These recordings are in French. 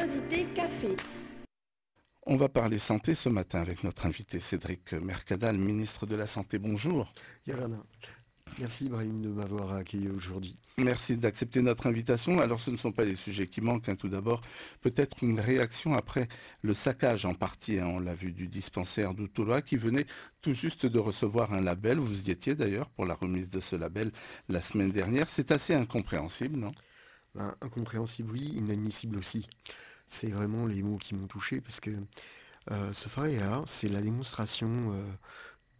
L'invité café. On va parler santé ce matin avec notre invité Cédric Mercadal, ministre de la Santé. Bonjour. Yalana, merci Brahim de m'avoir accueilli aujourd'hui. Merci d'accepter notre invitation. Alors ce ne sont pas les sujets qui manquent. Tout d'abord, peut-être une réaction après le saccage en partie, on l'a vu, du dispensaire d'Outoura qui venait tout juste de recevoir un label. Vous y étiez d'ailleurs pour la remise de ce label la semaine dernière. C'est assez incompréhensible, non ? Incompréhensible, oui, inadmissible aussi. C'est vraiment les mots qui m'ont touché parce que ce Faria, c'est la démonstration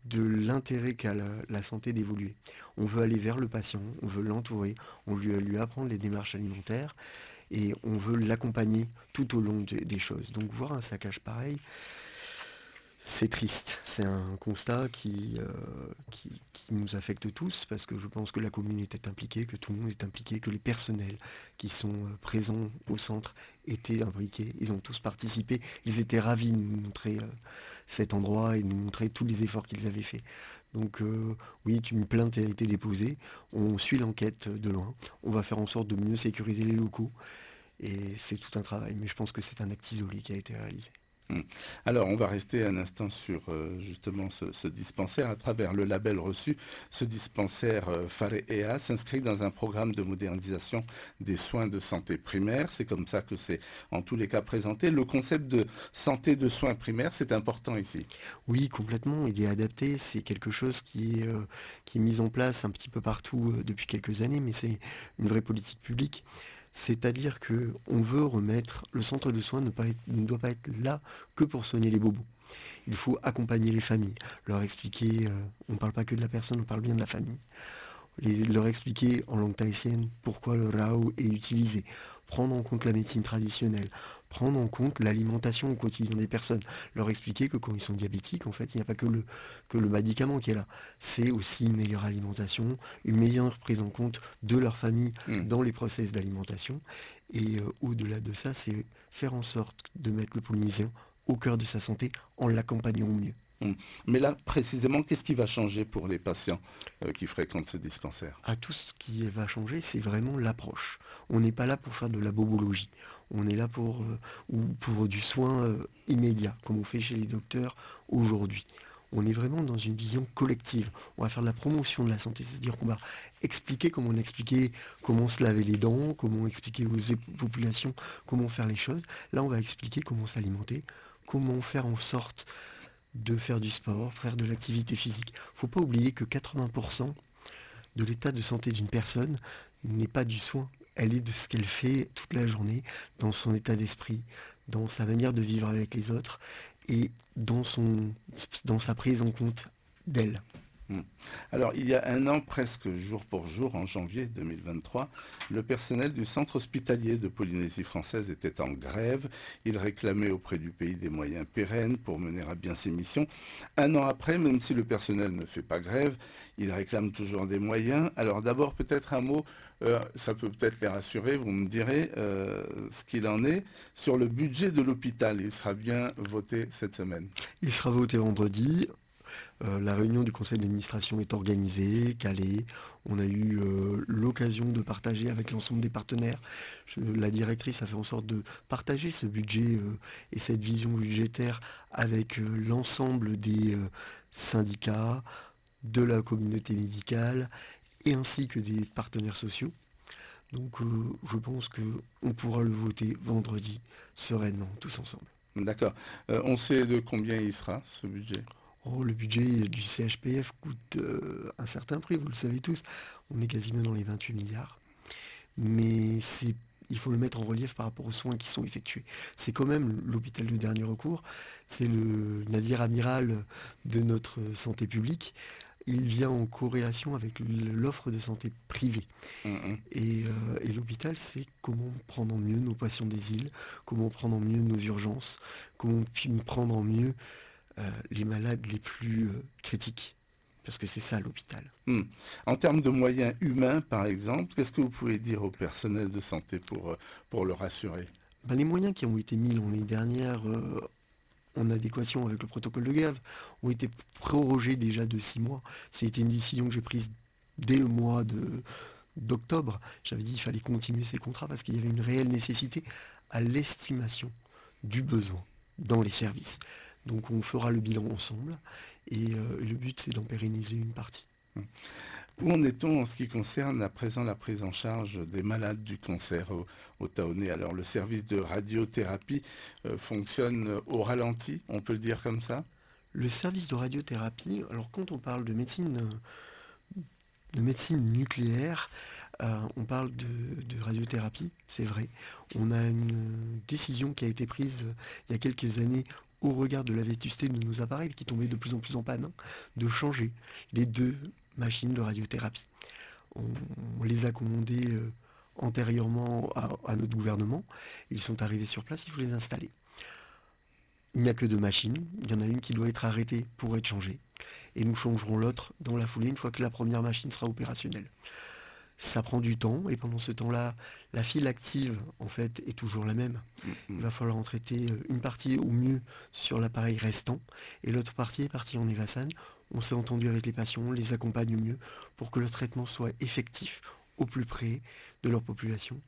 de l'intérêt qu'a la santé d'évoluer. On veut aller vers le patient, on veut l'entourer, on veut lui apprendre les démarches alimentaires et on veut l'accompagner tout au long des choses. Donc voir un saccage pareil, c'est triste. C'est un constat qui nous affecte tous parce que je pense que la commune était impliquée, que tout le monde est impliqué, que les personnels qui sont présents au centre étaient impliqués. Ils ont tous participé. Ils étaient ravis de nous montrer cet endroit et de nous montrer tous les efforts qu'ils avaient faits. Donc oui, une plainte a été déposée. On suit l'enquête de loin. On va faire en sorte de mieux sécuriser les locaux. Et c'est tout un travail. Mais je pense que c'est un acte isolé qui a été réalisé. Alors, on va rester un instant sur justement ce dispensaire. À travers le label reçu, ce dispensaire Faréa s'inscrit dans un programme de modernisation des soins de santé primaire. C'est comme ça que c'est en tous les cas présenté. Le concept de santé de soins primaires, c'est important ici. Oui, complètement. Il est adapté. C'est quelque chose qui est mis en place un petit peu partout depuis quelques années, mais c'est une vraie politique publique. C'est-à-dire qu'on veut remettre, le centre de soins ne doit pas être là que pour soigner les bobos. Il faut accompagner les familles, leur expliquer, on ne parle pas que de la personne, on parle bien de la famille. Leur expliquer en langue tahitienne pourquoi le rao est utilisé, prendre en compte la médecine traditionnelle, prendre en compte l'alimentation au quotidien des personnes, leur expliquer que quand ils sont diabétiques, en fait, il n'y a pas que le médicament qui est là. C'est aussi une meilleure alimentation, une meilleure prise en compte de leur famille dans les process d'alimentation. Et au-delà de ça, c'est faire en sorte de mettre le Polynésien au cœur de sa santé en l'accompagnant au mieux. Mais là, précisément, qu'est-ce qui va changer pour les patients qui fréquentent ce dispensaire ? Tout ce qui va changer, c'est vraiment l'approche. On n'est pas là pour faire de la bobologie. On est là pour du soin immédiat, comme on fait chez les docteurs aujourd'hui. On est vraiment dans une vision collective. On va faire de la promotion de la santé, c'est-à-dire qu'on va expliquer comment se laver les dents, comment expliquer aux populations comment faire les choses. Là, on va expliquer comment s'alimenter, comment faire en sorte de faire du sport, faire de l'activité physique. Il ne faut pas oublier que 80% de l'état de santé d'une personne n'est pas du soin. Elle est de ce qu'elle fait toute la journée, dans son état d'esprit, dans sa manière de vivre avec les autres et dans sa prise en compte d'elle. Alors, il y a un an, presque jour pour jour, en janvier 2023, le personnel du centre hospitalier de Polynésie française était en grève. Il réclamait auprès du pays des moyens pérennes pour mener à bien ses missions. Un an après, même si le personnel ne fait pas grève, il réclame toujours des moyens. Alors d'abord, peut-être un mot, ça peut peut-être les rassurer, vous me direz ce qu'il en est. Sur le budget de l'hôpital, il sera bien voté cette semaine. Il sera voté vendredi. La réunion du conseil d'administration est organisée, calée. On a eu l'occasion de partager avec l'ensemble des partenaires. La directrice a fait en sorte de partager ce budget et cette vision budgétaire avec l'ensemble des syndicats, de la communauté médicale et ainsi que des partenaires sociaux. Donc je pense qu'on pourra le voter vendredi sereinement, tous ensemble. D'accord. On sait de combien il sera, ce budget ? Le budget du CHPF coûte un certain prix, vous le savez tous. On est quasiment dans les 28 milliards. Mais il faut le mettre en relief par rapport aux soins qui sont effectués. C'est quand même l'hôpital de dernier recours. C'est le navire amiral de notre santé publique. Il vient en corrélation avec l'offre de santé privée. Et l'hôpital, c'est comment prendre en mieux nos patients des îles, comment prendre en mieux nos urgences, comment prendre en mieux les malades les plus critiques, parce que c'est ça l'hôpital. En termes de moyens humains, par exemple, qu'est-ce que vous pouvez dire au personnel de santé pour le rassurer ? Les moyens qui ont été mis l'année dernière en adéquation avec le protocole de grève ont été prorogés déjà de 6 mois. C'était une décision que j'ai prise dès le mois d'octobre, j'avais dit qu'il fallait continuer ces contrats parce qu'il y avait une réelle nécessité à l'estimation du besoin dans les services. Donc on fera le bilan ensemble et le but c'est d'en pérenniser une partie. Où en est-on en ce qui concerne à présent la prise en charge des malades du cancer au Taonais? Alors le service de radiothérapie fonctionne au ralenti, on peut le dire comme ça? Le service de radiothérapie, alors quand on parle de médecine nucléaire, on parle de radiothérapie, c'est vrai. On a une décision qui a été prise il y a quelques années au regard de la vétusté de nos appareils qui tombaient de plus en plus en panne, de changer les deux machines de radiothérapie. On les a commandées antérieurement à notre gouvernement. Ils sont arrivés sur place, il faut les installer. Il n'y a que deux machines, il y en a une qui doit être arrêtée pour être changée. Et nous changerons l'autre dans la foulée une fois que la première machine sera opérationnelle. Ça prend du temps et pendant ce temps-là, la file active en fait est toujours la même. Il va falloir en traiter une partie au mieux sur l'appareil restant et l'autre partie est partie en Evasan. On s'est entendu avec les patients, on les accompagne au mieux pour que le traitement soit effectif au plus près de leur population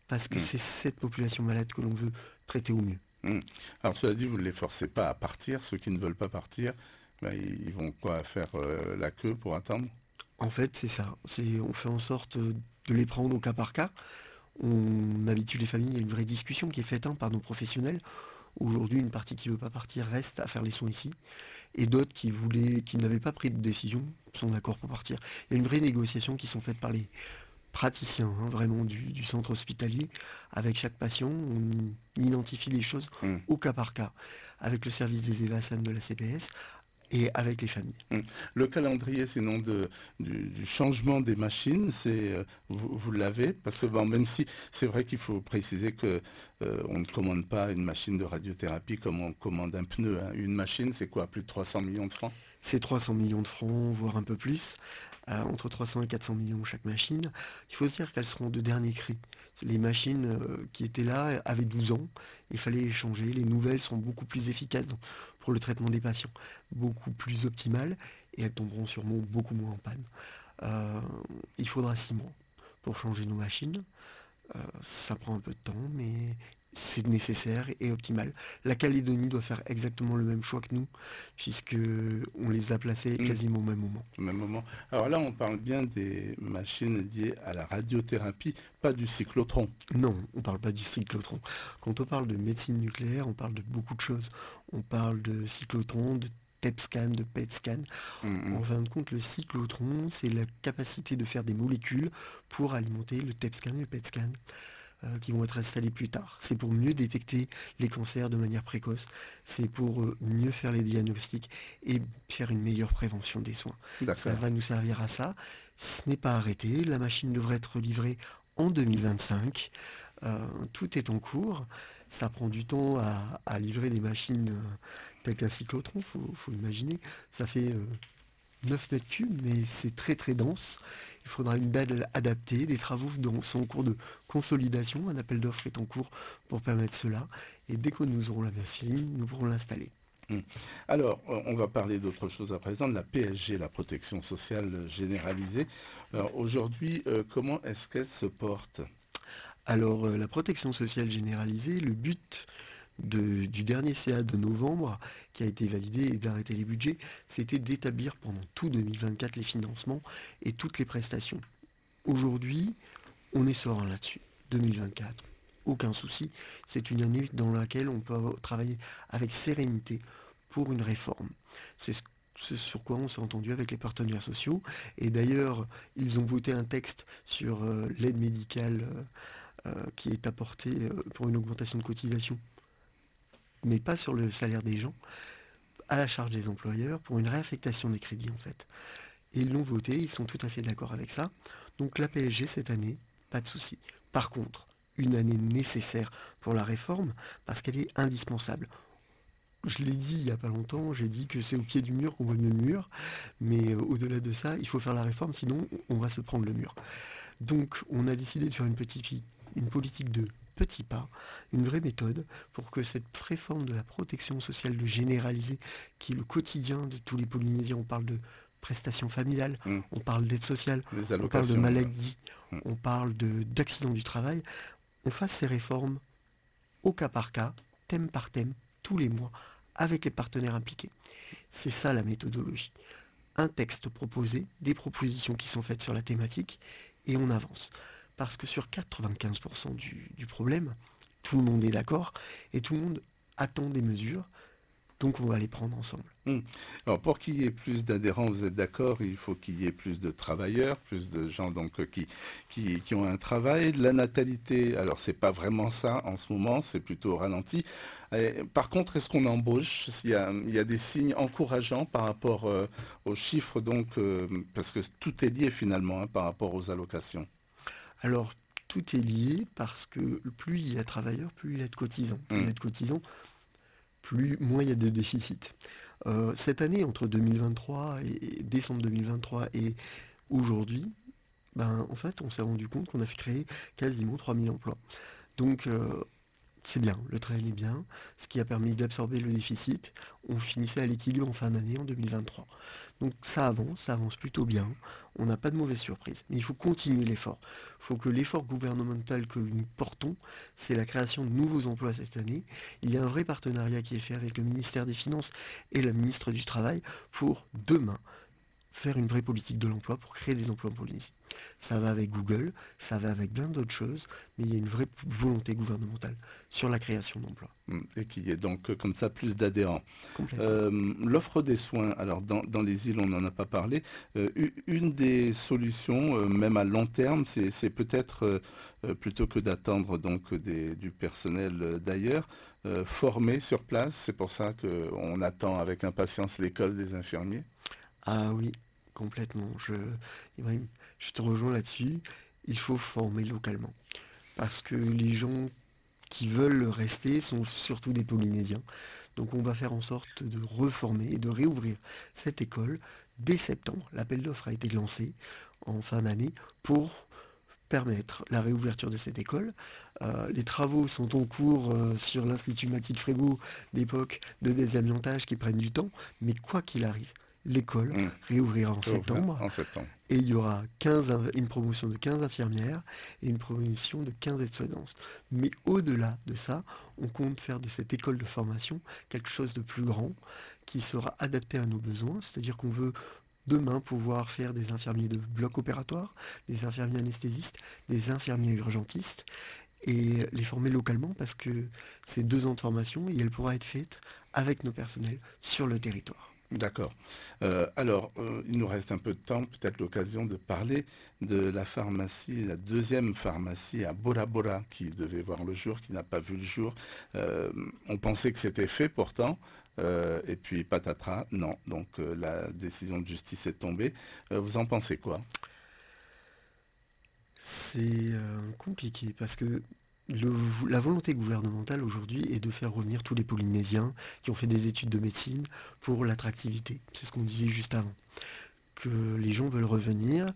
parce que c'est cette population malade que l'on veut traiter au mieux. Alors cela dit, vous ne les forcez pas à partir, ceux qui ne veulent pas partir, ben, ils vont quoi faire la queue pour attendre? En fait, c'est ça. On fait en sorte de les prendre au cas par cas. On habitue les familles, il y a une vraie discussion qui est faite par nos professionnels. Aujourd'hui, une partie qui ne veut pas partir reste à faire les soins ici. Et d'autres qui n'avaient pas pris de décision sont d'accord pour partir. Il y a une vraie négociation qui sont faites par les praticiens, vraiment du centre hospitalier. Avec chaque patient, on identifie les choses au cas par cas. Avec le service des EVASAN de la CPS et avec les familles. Le calendrier, sinon du changement des machines, vous l'avez, parce que bon, même si c'est vrai qu'il faut préciser que on ne commande pas une machine de radiothérapie comme on commande un pneu. Une machine, c'est quoi, plus de 300 millions de francs? C'est 300 millions de francs, voire un peu plus, entre 300 et 400 millions chaque machine. Il faut se dire qu'elles seront de dernier cri. Les machines qui étaient là avaient 12 ans, il fallait les changer. Les nouvelles sont beaucoup plus efficaces pour le traitement des patients, beaucoup plus optimales, et elles tomberont sûrement beaucoup moins en panne. Il faudra 6 mois pour changer nos machines. Ça prend un peu de temps, mais c'est nécessaire et optimal. La Calédonie doit faire exactement le même choix que nous, puisque on les a placés quasiment au même moment. Au même moment. Alors là, on parle bien des machines liées à la radiothérapie, pas du cyclotron. Non, on ne parle pas du cyclotron. Quand on parle de médecine nucléaire, on parle de beaucoup de choses. On parle de cyclotron, de TEP scan, de PET scan. En fin de compte, le cyclotron, c'est la capacité de faire des molécules pour alimenter le TEP scan et le PET scan qui vont être installés plus tard. C'est pour mieux détecter les cancers de manière précoce. C'est pour mieux faire les diagnostics et faire une meilleure prévention des soins. Ça va nous servir à ça. Ce n'est pas arrêté. La machine devrait être livrée en 2025. Tout est en cours. Ça prend du temps à livrer des machines telles qu'un cyclotron, faut imaginer. Ça fait 9 mètres cubes, mais c'est très très dense. Il faudra une dalle adaptée, des travaux sont en cours de consolidation, un appel d'offres est en cours pour permettre cela. Et dès que nous aurons la machine, nous pourrons l'installer. Alors, on va parler d'autre chose à présent, de la PSG, la protection sociale généralisée. Alors aujourd'hui, comment est-ce qu'elle se porte? Alors, la protection sociale généralisée, le but du dernier CA de novembre, qui a été validé et d'arrêter les budgets, c'était d'établir pendant tout 2024 les financements et toutes les prestations. Aujourd'hui, on est serein là-dessus. 2024, aucun souci. C'est une année dans laquelle on peut travailler avec sérénité pour une réforme. C'est ce sur quoi on s'est entendu avec les partenaires sociaux. Et d'ailleurs, ils ont voté un texte sur l'aide médicale qui est apportée pour une augmentation de cotisation, mais pas sur le salaire des gens, à la charge des employeurs, pour une réaffectation des crédits en fait. Et ils l'ont voté, ils sont tout à fait d'accord avec ça. Donc la PSG cette année, pas de souci. Par contre, une année nécessaire pour la réforme, parce qu'elle est indispensable. Je l'ai dit il n'y a pas longtemps, j'ai dit que c'est au pied du mur qu'on voit mieux le mur, mais au-delà de ça, il faut faire la réforme, sinon on va se prendre le mur. Donc on a décidé de faire une politique de petits pas, une vraie méthode pour que cette réforme de la protection sociale de généraliser, qui est le quotidien de tous les Polynésiens, on parle de prestations familiales, Mm. on parle d'aide sociale, Les on parle de allocations. maladie, Mm. on parle d'accidents du travail. On fasse ces réformes au cas par cas, thème par thème, tous les mois, avec les partenaires impliqués. C'est ça la méthodologie. Un texte proposé, des propositions qui sont faites sur la thématique, et on avance. Parce que sur 95% du problème, tout le monde est d'accord, et tout le monde attend des mesures, donc on va les prendre ensemble. Hmm. Alors pour qu'il y ait plus d'adhérents, vous êtes d'accord, il faut qu'il y ait plus de travailleurs, plus de gens donc qui ont un travail. La natalité, alors c'est pas vraiment ça en ce moment, c'est plutôt au ralenti. Par contre, est-ce qu'on embauche? Il y a des signes encourageants par rapport aux chiffres, donc parce que tout est lié finalement par rapport aux allocations. Alors, tout est lié parce que plus il y a de travailleurs, plus il y a de cotisants. Plus il y Hmm. a de cotisants, moins il y a de déficit. Cette année, entre 2023 et décembre 2023 et aujourd'hui, en fait, on s'est rendu compte qu'on a fait créer quasiment 3000 emplois. Donc, c'est bien, le train est bien, ce qui a permis d'absorber le déficit. On finissait à l'équilibre en fin d'année, en 2023. Donc ça avance plutôt bien. On n'a pas de mauvaise surprise. Mais il faut continuer l'effort. Il faut que l'effort gouvernemental que nous portons, c'est la création de nouveaux emplois cette année. Il y a un vrai partenariat qui est fait avec le ministère des Finances et la ministre du Travail pour demain faire une vraie politique de l'emploi pour créer des emplois en Polynésie. Ça va avec Google, ça va avec plein d'autres choses, mais il y a une vraie volonté gouvernementale sur la création d'emplois. Et qu'il y ait donc comme ça plus d'adhérents. Complètement. L'offre des soins, alors dans les îles, on n'en a pas parlé. Une des solutions, même à long terme, c'est peut-être, plutôt que d'attendre donc du personnel d'ailleurs, former sur place. C'est pour ça qu'on attend avec impatience l'école des infirmiers. Ah oui, complètement. Ibrahim, je te rejoins là-dessus. Il faut former localement. Parce que les gens qui veulent rester sont surtout des Polynésiens. Donc on va faire en sorte de reformer et de réouvrir cette école dès septembre. L'appel d'offres a été lancé en fin d'année pour permettre la réouverture de cette école. Les travaux sont en cours sur l'Institut Mathilde Frébault d'époque de désamiantage qui prennent du temps, mais quoi qu'il arrive, l'école Hmm. réouvrira en Ouvert septembre en septembre. et il y aura une promotion de 15 infirmières et une promotion de 15 aides-soignantes. Mais au-delà de ça, on compte faire de cette école de formation quelque chose de plus grand qui sera adapté à nos besoins, c'est-à-dire qu'on veut demain pouvoir faire des infirmiers de bloc opératoire, des infirmiers anesthésistes, des infirmiers urgentistes et les former localement parce que c'est 2 ans de formation et elle pourra être faite avec nos personnels sur le territoire. D'accord. Alors, il nous reste un peu de temps, peut-être l'occasion de parler de la pharmacie, la deuxième pharmacie à Bora Bora qui devait voir le jour, qui n'a pas vu le jour. On pensait que c'était fait pourtant, et puis patatras, non. Donc la décision de justice est tombée. Vous en pensez quoi? C'est compliqué parce que la volonté gouvernementale aujourd'hui est de faire revenir tous les Polynésiens qui ont fait des études de médecine pour l'attractivité. C'est ce qu'on disait juste avant. Que les gens veulent revenir.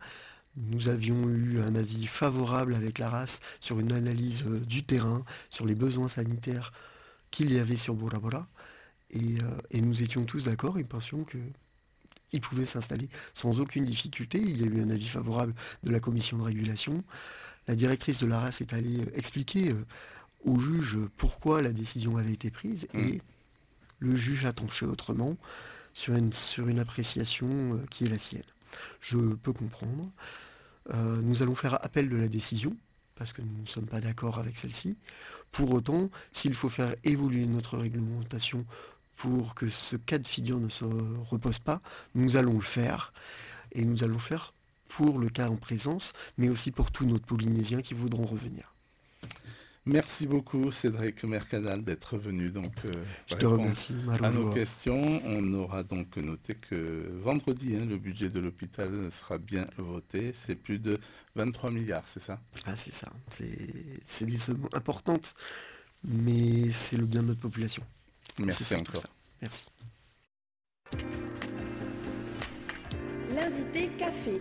Nous avions eu un avis favorable avec la race sur une analyse du terrain, sur les besoins sanitaires qu'il y avait sur Bora Bora. Et nous étions tous d'accord et pensions qu'ils pouvaient s'installer sans aucune difficulté. Il y a eu un avis favorable de la commission de régulation. La directrice de la race est allée expliquer au juge pourquoi la décision avait été prise et le juge a tranché autrement sur une appréciation qui est la sienne. Je peux comprendre. Nous allons faire appel de la décision parce que nous ne sommes pas d'accord avec celle-ci. Pour autant, s'il faut faire évoluer notre réglementation pour que ce cas de figure ne se repose pas, nous allons le faire. Et nous allons le faire pour le cas en présence, mais aussi pour tous nos Polynésiens qui voudront revenir. Merci beaucoup Cédric Mercadal d'être venu donc Je te répondre remercie, à nos Maroujoa. questions. On aura donc noté que vendredi, le budget de l'hôpital sera bien voté. C'est plus de 23 milliards, c'est ça? Ah, c'est ça. C'est des sommes importantes, mais c'est le bien de notre population. C'est Merci surtout encore. ça. Merci. L'invité café.